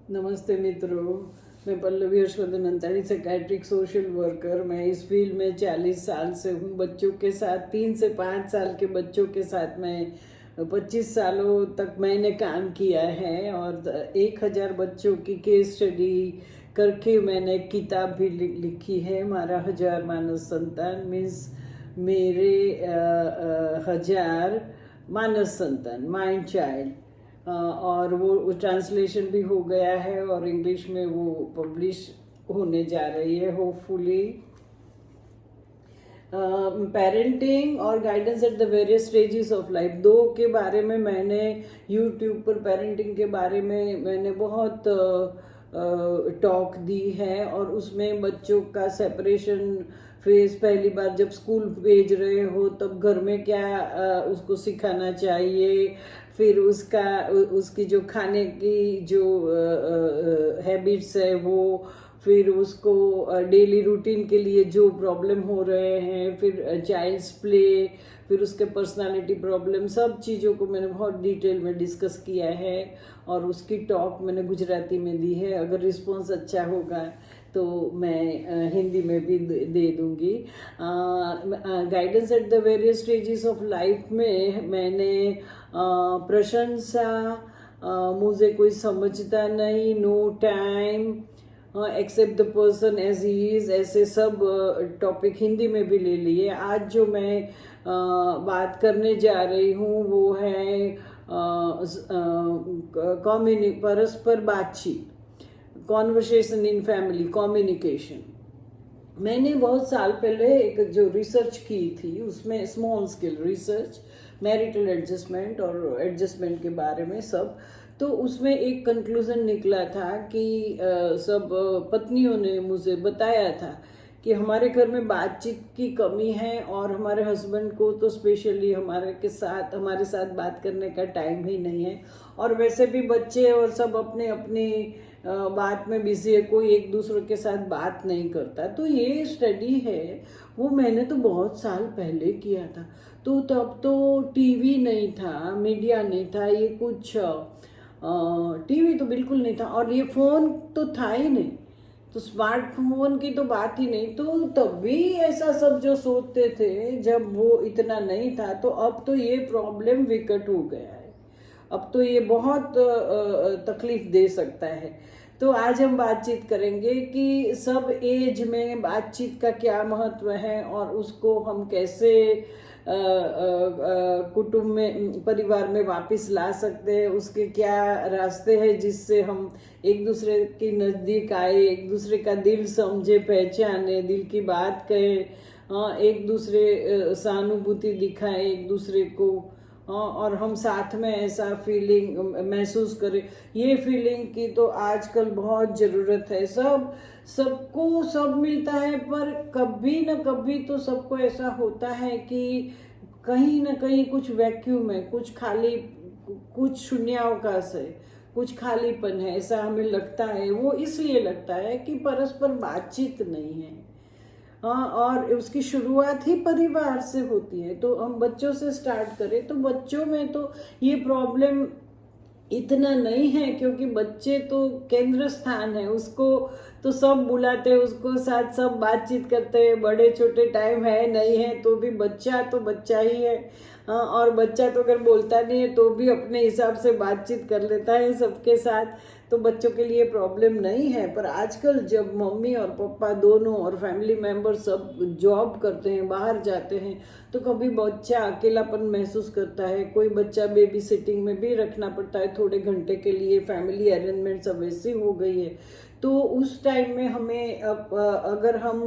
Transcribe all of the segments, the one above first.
नमस्ते मित्रों, मैं Pallavi Harshvardhan Antadi, psychiatric social worker. मैं इस फील्ड में 40 साल से हूँ। बच्चों के साथ 3 से 5 साल के बच्चों के साथ मैं 25 सालों तक मैंने काम किया है और 1000 बच्चों की केस स्टडी करके मैंने एक किताब भी लिखी है। हमारा 1000 मानस संतान मीन्स मेरे 1000 मानस संतान, माइंड चाइल्ड। और वो ट्रांसलेशन भी हो गया है और इंग्लिश में वो पब्लिश होने जा रही है होपफुली। पेरेंटिंग और guidance at the various stages of life, दो के बारे में मैंने यूट्यूब पर पेरेंटिंग के बारे में मैंने बहुत टॉक दी है और उसमें बच्चों का सेपरेशन फेज, पहली बार जब स्कूल भेज रहे हो तब घर में क्या उसको सिखाना चाहिए, फिर उसकी जो खाने की जो हैबिट्स है वो, फिर उसको डेली रूटीन के लिए जो प्रॉब्लम हो रहे हैं, फिर चाइल्ड्स प्ले, फिर उसके पर्सनालिटी प्रॉब्लम, सब चीज़ों को मैंने बहुत डिटेल में डिस्कस किया है और उसकी टॉक मैंने गुजराती में दी है। अगर रिस्पॉन्स अच्छा होगा तो मैं हिंदी में भी दे दूंगी। Guidance at the various stages of life में मैंने प्रशंसा, मुझे कोई समझता नहीं, no time, except the person as he is, ऐसे सब टॉपिक हिंदी में भी ले लिए। आज जो मैं बात करने जा रही हूँ वो है परस्पर बातचीत, कॉन्वर्सेशन इन फैमिली, कम्युनिकेशन। मैंने बहुत साल पहले एक जो रिसर्च की थी उसमें small scale research, marital adjustment और एडजस्टमेंट के बारे में सब, तो उसमें एक कंक्लूजन निकला था कि सब पत्नियों ने मुझे बताया था कि हमारे घर में बातचीत की कमी है और हमारे हस्बैंड को तो स्पेशली हमारे साथ बात करने का टाइम ही नहीं है, और वैसे भी बच्चे और सब अपने अपनी बात में बिजी है, कोई एक दूसरे के साथ बात नहीं करता। तो ये स्टडी है वो मैंने तो बहुत साल पहले किया था, तो तब तो टीवी नहीं था, मीडिया नहीं था, ये कुछ टीवी तो बिल्कुल नहीं था और ये फोन तो था ही नहीं, तो स्मार्टफोन की तो बात ही नहीं। तो तब भी ऐसा सब जो सोचते थे जब वो इतना नहीं था, तो अब तो ये प्रॉब्लम विकट हो गया है, अब तो ये बहुत तकलीफ दे सकता है। तो आज हम बातचीत करेंगे कि सब एज में बातचीत का क्या महत्व है और उसको हम कैसे कुटुंब में, परिवार में वापस ला सकते हैं, उसके क्या रास्ते हैं जिससे हम एक दूसरे के नज़दीक आए, एक दूसरे का दिल समझे, पहचाने, दिल की बात कहे, एक दूसरे सहानुभूति दिखाए एक दूसरे को, और हम साथ में ऐसा फीलिंग महसूस करें। ये फीलिंग की तो आजकल बहुत ज़रूरत है। सबको सब मिलता है, पर कभी न कभी तो सबको ऐसा होता है कि कहीं न कहीं कुछ वैक्यूम है, कुछ खाली, कुछ शून्यावकाश है, कुछ खालीपन है, ऐसा हमें लगता है। वो इसलिए लगता है कि परस्पर बातचीत नहीं है। हाँ, और उसकी शुरुआत ही परिवार से होती है। तो हम बच्चों से स्टार्ट करें तो बच्चों में तो ये प्रॉब्लम इतना नहीं है, क्योंकि बच्चे तो केंद्र स्थान है, उसको तो सब बुलाते हैं, उसको साथ सब बातचीत करते हैं, बड़े छोटे टाइम है नहीं है तो भी बच्चा तो बच्चा ही है। हाँ, और बच्चा तो अगर बोलता नहीं है तो भी अपने हिसाब से बातचीत कर लेता है सबके साथ, तो बच्चों के लिए प्रॉब्लम नहीं है। पर आजकल जब मम्मी और पापा दोनों और फैमिली मेंबर सब जॉब करते हैं, बाहर जाते हैं, तो कभी बच्चा अकेलापन महसूस करता है, कोई बच्चा बेबी सिटिंग में भी रखना पड़ता है थोड़े घंटे के लिए, फैमिली अरेंजमेंट सब ऐसी हो गई है। तो उस टाइम में हमें अगर हम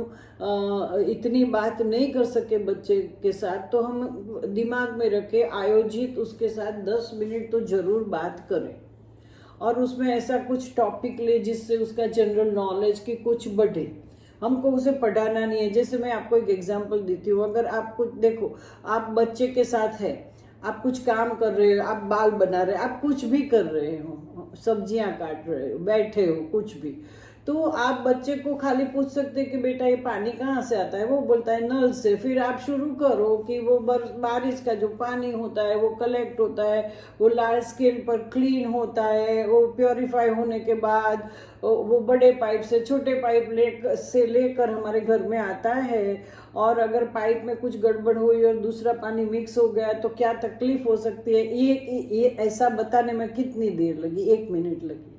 इतनी बात नहीं कर सके बच्चे के साथ, तो हम दिमाग में रखे आयोजित उसके साथ 10 मिनट तो जरूर बात करें, और उसमें ऐसा कुछ टॉपिक ले जिससे उसका जनरल नॉलेज की कुछ बढ़े। हमको उसे पढ़ाना नहीं है। जैसे मैं आपको एक एग्जांपल देती हूँ, अगर आप कुछ देखो, आप बच्चे के साथ है, आप कुछ काम कर रहे हो, आप बाल बना रहे हो, आप कुछ भी कर रहे हो, सब्जियां काट रहे हो, बैठे हो, कुछ भी, तो आप बच्चे को खाली पूछ सकते हैं कि बेटा ये पानी कहाँ से आता है, वो बोलता है नल से। फिर आप शुरू करो कि वो बारिश का जो पानी होता है वो कलेक्ट होता है, वो लार्ज स्केल पर क्लीन होता है, वो प्योरीफाई होने के बाद वो बड़े पाइप से छोटे पाइप लेकर हमारे घर में आता है। और अगर पाइप में कुछ गड़बड़ हुई और दूसरा पानी मिक्स हो गया तो क्या तकलीफ हो सकती है, ये ऐसा बताने में कितनी देर लगी, 1 मिनट लगी।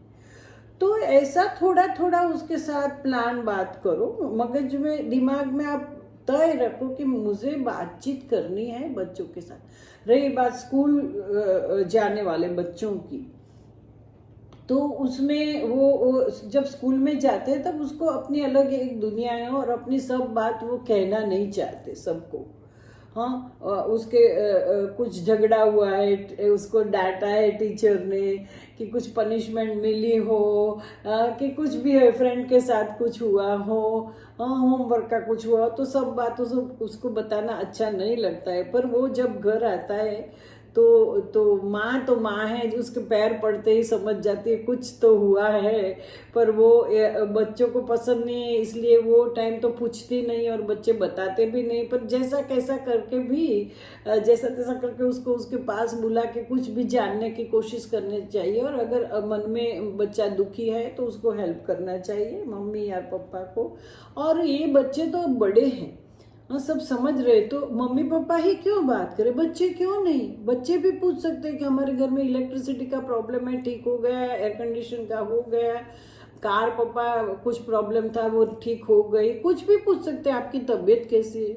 तो ऐसा थोड़ा थोड़ा उसके साथ प्लान बात करो, मगज में दिमाग में आप तय रखो कि मुझे बातचीत करनी है बच्चों के साथ। रही बात स्कूल जाने वाले बच्चों की, तो उसमें वो जब स्कूल में जाते हैं तब उसको अपनी अलग एक दुनिया है और अपनी सब बात वो कहना नहीं चाहते सबको। हाँ, उसके कुछ झगड़ा हुआ है, उसको डांटा है टीचर ने, कि कुछ पनिशमेंट मिली हो, कि कुछ भी है, फ्रेंड के साथ कुछ हुआ हो, होमवर्क का कुछ हुआ, तो सब बात उसको बताना अच्छा नहीं लगता है। पर वो जब घर आता है तो माँ है, जो उसके पैर पड़ते ही समझ जाती है कुछ तो हुआ है। पर वो बच्चों को पसंद नहीं है, इसलिए वो टाइम तो पूछती नहीं और बच्चे बताते भी नहीं। पर जैसा कैसा करके भी, जैसा तैसा करके उसको उसके पास बुला के कुछ भी जानने की कोशिश करनी चाहिए। और अगर मन में बच्चा दुखी है तो उसको हेल्प करना चाहिए, मम्मी या पापा को। और ये बच्चे तो बड़े हैं, हाँ, सब समझ रहे, तो मम्मी पापा ही क्यों बात करें, बच्चे क्यों नहीं। बच्चे भी पूछ सकते हैं कि हमारे घर में इलेक्ट्रिसिटी का प्रॉब्लम है, ठीक हो गया, एयर कंडीशन का हो गया, कार पापा कुछ प्रॉब्लम था वो ठीक हो गई, कुछ भी पूछ सकते हैं, आपकी तबीयत कैसी है।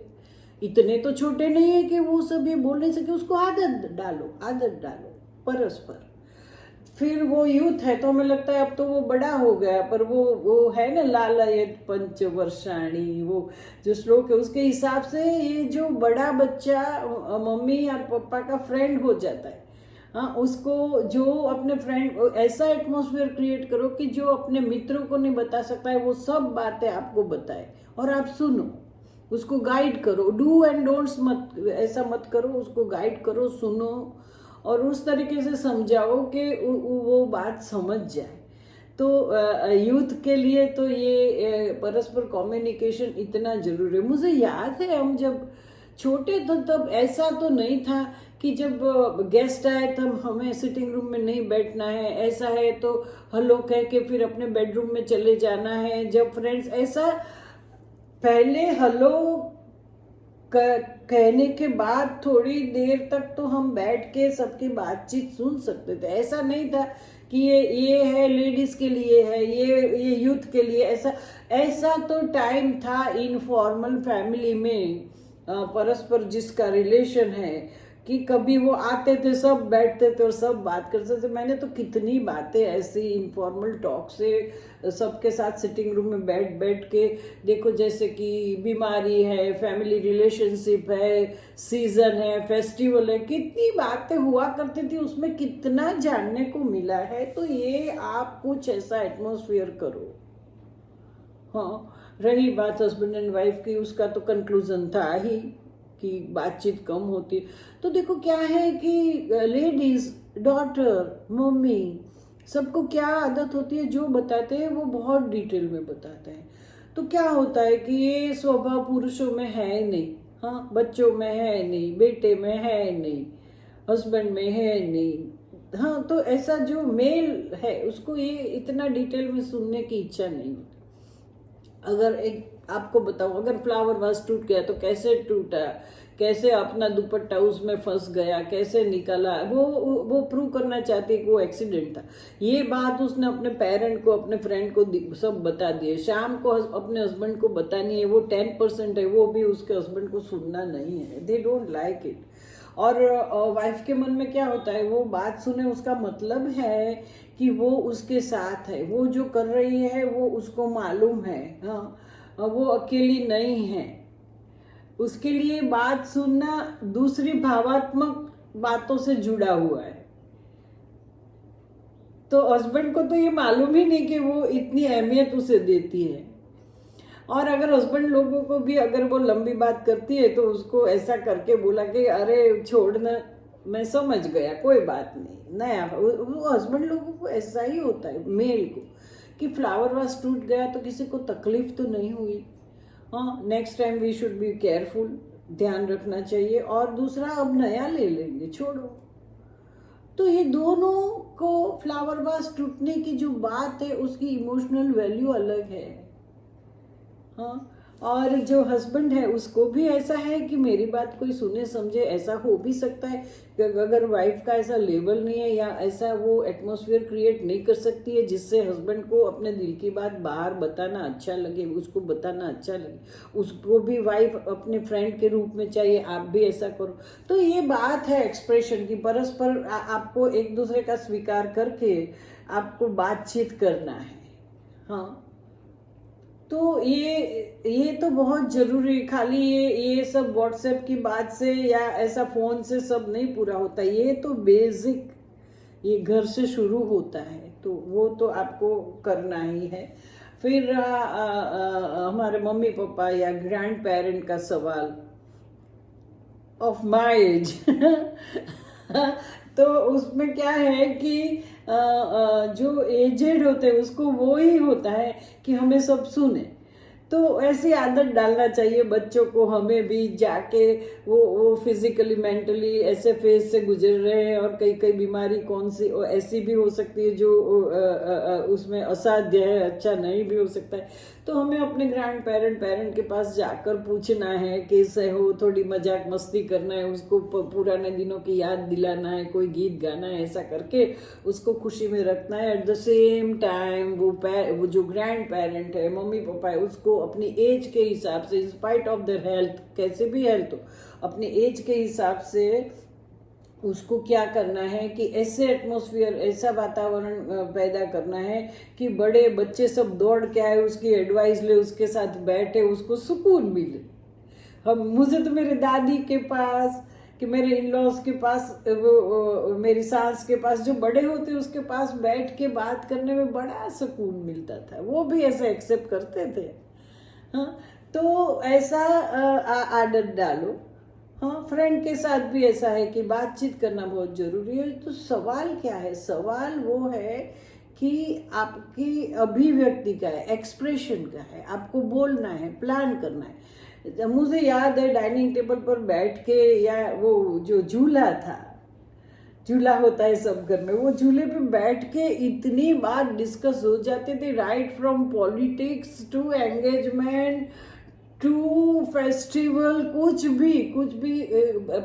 इतने तो छोटे नहीं है कि वो सब ये बोल नहीं सके, उसको आदत डालो परस्पर। फिर वो यूथ है तो हमें लगता है अब तो वो बड़ा हो गया, पर वो है ना, लालयत पंचवर्षाणी, वो जो श्लोक है उसके हिसाब से ये जो बड़ा बच्चा मम्मी या पापा का फ्रेंड हो जाता है। हाँ, उसको जो अपने फ्रेंड, ऐसा एटमॉस्फेयर क्रिएट करो कि जो अपने मित्रों को नहीं बता सकता है वो सब बातें आपको बताए और आप सुनो, उसको गाइड करो। डू एंड डोंट्स मत, ऐसा मत करो, उसको गाइड करो, सुनो और उस तरीके से समझाओ कि वो बात समझ जाए। तो यूथ के लिए तो ये परस्पर कम्युनिकेशन इतना जरूरी है। मुझे याद है हम जब छोटे थे तब ऐसा तो नहीं था कि जब गेस्ट आए तब हमें सिटिंग रूम में नहीं बैठना है, ऐसा है तो हेलो कह के फिर अपने बेडरूम में चले जाना है। जब फ्रेंड्स, ऐसा पहले हेलो कहने के बाद थोड़ी देर तक तो हम बैठ के सबकी बातचीत सुन सकते थे। ऐसा नहीं था कि ये है लेडीज के लिए है, ये यूथ के लिए, ऐसा तो टाइम था इनफॉर्मल फैमिली में, परस्पर जिसका रिलेशन है, कि कभी वो आते थे, सब बैठते थे और सब बात करते थे। मैंने तो कितनी बातें ऐसी इनफॉर्मल टॉक से सबके साथ सिटिंग रूम में बैठ बैठ के, देखो जैसे कि बीमारी है, फैमिली रिलेशनशिप है, सीजन है, फेस्टिवल है, कितनी बातें हुआ करती थी, उसमें कितना जानने को मिला है। तो ये आप कुछ ऐसा एटमॉस्फेयर करो। हाँ, रही बात हस्बैंड एंड वाइफ की, उसका तो कंक्लूजन था ही कि बातचीत कम होती। तो देखो क्या है कि लेडीज, डॉटर, मम्मी, सबको क्या आदत होती है, जो बताते हैं वो बहुत डिटेल में बताते हैं। तो क्या होता है कि ये स्वभाव पुरुषों में है नहीं, हाँ, बच्चों में है नहीं, बेटे में है नहीं, हस्बैंड में है नहीं। हाँ, तो ऐसा जो मेल है उसको ये इतना डिटेल में सुनने की इच्छा नहीं होती। अगर एक आपको बताऊं, अगर फ्लावर वास टूट गया तो कैसे टूटा, कैसे अपना दुपट्टा उसमें फंस गया, कैसे निकला, वो प्रूव करना चाहती कि वो एक्सीडेंट था। ये बात उसने अपने पेरेंट को, अपने फ्रेंड को सब बता दिए। शाम को अपने हस्बैंड को बतानी है, वो 10% है, वो भी उसके हस्बैंड को सुनना नहीं है, दे डोंट लाइक इट। और वाइफ के मन में क्या होता है, वो बात सुने, उसका मतलब है कि वो उसके साथ है, वो जो कर रही है वो उसको मालूम है, हाँ, वो अकेली नहीं है। उसके लिए बात सुनना दूसरी भावात्मक बातों से जुड़ा हुआ है। तो हस्बैंड को तो ये मालूम ही नहीं कि वो इतनी अहमियत उसे देती है। और अगर हस्बैंड लोगों को भी अगर वो लंबी बात करती है तो उसको ऐसा करके बोला कि अरे छोड़ना, मैं समझ गया, कोई बात नहीं, नया। वो हस्बैंड लोगों को ऐसा ही होता है, मेल को, कि फ्लावर वास टूट गया तो किसी को तकलीफ तो नहीं हुई। हाँ, next time we should be careful, ध्यान रखना चाहिए। और दूसरा, अब नया ले लेंगे, छोड़ो। तो ये दोनों को फ्लावर वास टूटने की जो बात है उसकी इमोशनल वैल्यू अलग है। हाँ, और जो हस्बैंड है उसको भी ऐसा है कि मेरी बात कोई सुने समझे। ऐसा हो भी सकता है कि अगर वाइफ का ऐसा लेवल नहीं है या ऐसा वो एटमॉस्फेयर क्रिएट नहीं कर सकती है जिससे हस्बैंड को अपने दिल की बात बाहर बताना अच्छा लगे, उसको बताना अच्छा लगे, उसको भी वाइफ अपने फ्रेंड के रूप में चाहिए, आप भी ऐसा करो। तो ये बात है एक्सप्रेशन की, परस्पर आपको एक दूसरे का स्वीकार करके आपको बातचीत करना है। हाँ, तो ये तो बहुत जरूरी। खाली ये सब व्हाट्सएप की बात से या ऐसा फोन से सब नहीं पूरा होता। ये तो बेसिक, ये घर से शुरू होता है, तो वो तो आपको करना ही है। फिर हमारे मम्मी पापा या ग्रैंड पेरेंट का सवाल ऑफ माय एज तो उसमें क्या है कि जो एजेड होते हैं उसको वो ही होता है कि हमें सब सुने। तो ऐसी आदत डालना चाहिए बच्चों को, हमें भी जाके वो फिजिकली मेंटली ऐसे फेज से गुजर रहे हैं और कई कई बीमारी कौन सी ऐसी भी हो सकती है जो उसमें असाध्य है, अच्छा नहीं भी हो सकता है। तो हमें अपने ग्रैंड पेरेंट के पास जाकर पूछना है कैसे हो, थोड़ी मजाक मस्ती करना है, उसको पुराने दिनों की याद दिलाना है, कोई गीत गाना है, ऐसा करके उसको खुशी में रखना है। एट द सेम टाइम वो जो ग्रैंड पेरेंट है, मम्मी पापा है, उसको अपनी एज के हिसाब से, इंस्पाइट ऑफ देयर हेल्थ, कैसे भी हेल्थ हो, अपनी एज के हिसाब से उसको क्या करना है कि ऐसे एटमॉस्फेयर, ऐसा वातावरण पैदा करना है कि बड़े बच्चे सब दौड़ के आए, उसकी एडवाइस ले, उसके साथ बैठे, उसको सुकून मिले। मुझे तो मेरे दादी के पास, कि मेरे इन लॉज के पास, मेरी सास के पास, जो बड़े होते उसके पास बैठ के बात करने में बड़ा सुकून मिलता था। वो भी ऐसा एक्सेप्ट करते थे। हाँ, तो ऐसा आदत डालो। हाँ, फ्रेंड के साथ भी ऐसा है कि बातचीत करना बहुत जरूरी है। तो सवाल क्या है? सवाल वो है कि आपकी अभिव्यक्ति का है, एक्सप्रेशन का है, आपको बोलना है, प्लान करना है। मुझे याद है डाइनिंग टेबल पर बैठ के, या वो जो झूला था, झूला होता है सब घर में, वो झूले पे बैठ के इतनी बात डिस्कस हो जाते थे, right from politics to engagement to festival, कुछ भी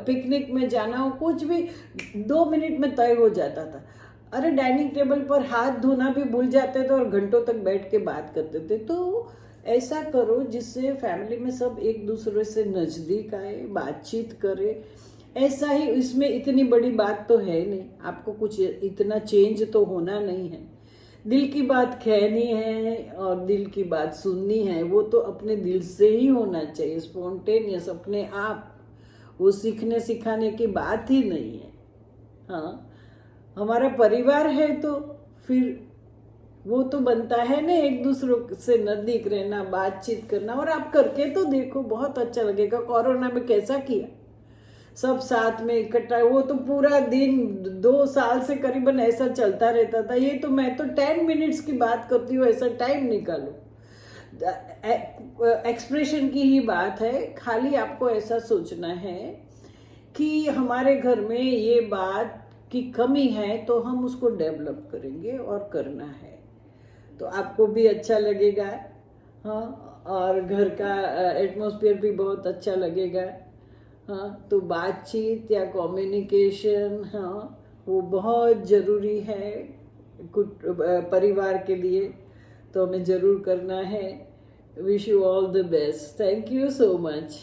पिकनिक में जाना हो, कुछ भी 2 मिनट में तय हो जाता था। अरे डाइनिंग टेबल पर हाथ धोना भी भूल जाते थे और घंटों तक बैठ के बात करते थे। तो ऐसा करो जिससे फैमिली में सब एक दूसरे से नजदीक आए, बातचीत करे। ऐसा ही, इसमें इतनी बड़ी बात तो है नहीं, आपको कुछ इतना चेंज तो होना नहीं है। दिल की बात कहनी है और दिल की बात सुननी है, वो तो अपने दिल से ही होना चाहिए, स्पॉन्टेनियस, अपने आप। वो सीखने सिखाने की बात ही नहीं है। हाँ, हमारा परिवार है तो फिर वो तो बनता है ना एक दूसरे से नजदीक रहना, बातचीत करना। और आप करके तो देखो, बहुत अच्छा लगेगा। कोरोना में कैसा किया, सब साथ में इकट्ठा, वो तो पूरा दिन 2 साल से करीबन ऐसा चलता रहता था। ये तो मैं तो 10 मिनट्स की बात करती हूँ, ऐसा टाइम निकालो। एक्सप्रेशन की ही बात है। खाली आपको ऐसा सोचना है कि हमारे घर में ये बात की कमी है तो हम उसको डेवलप करेंगे और करना है, तो आपको भी अच्छा लगेगा। हाँ, और घर का एटमॉस्फेयर भी बहुत अच्छा लगेगा। हाँ, तो बातचीत या कम्युनिकेशन, हाँ, वो बहुत ज़रूरी है परिवार के लिए, तो हमें ज़रूर करना है। Wish you all the best. Thank you so much.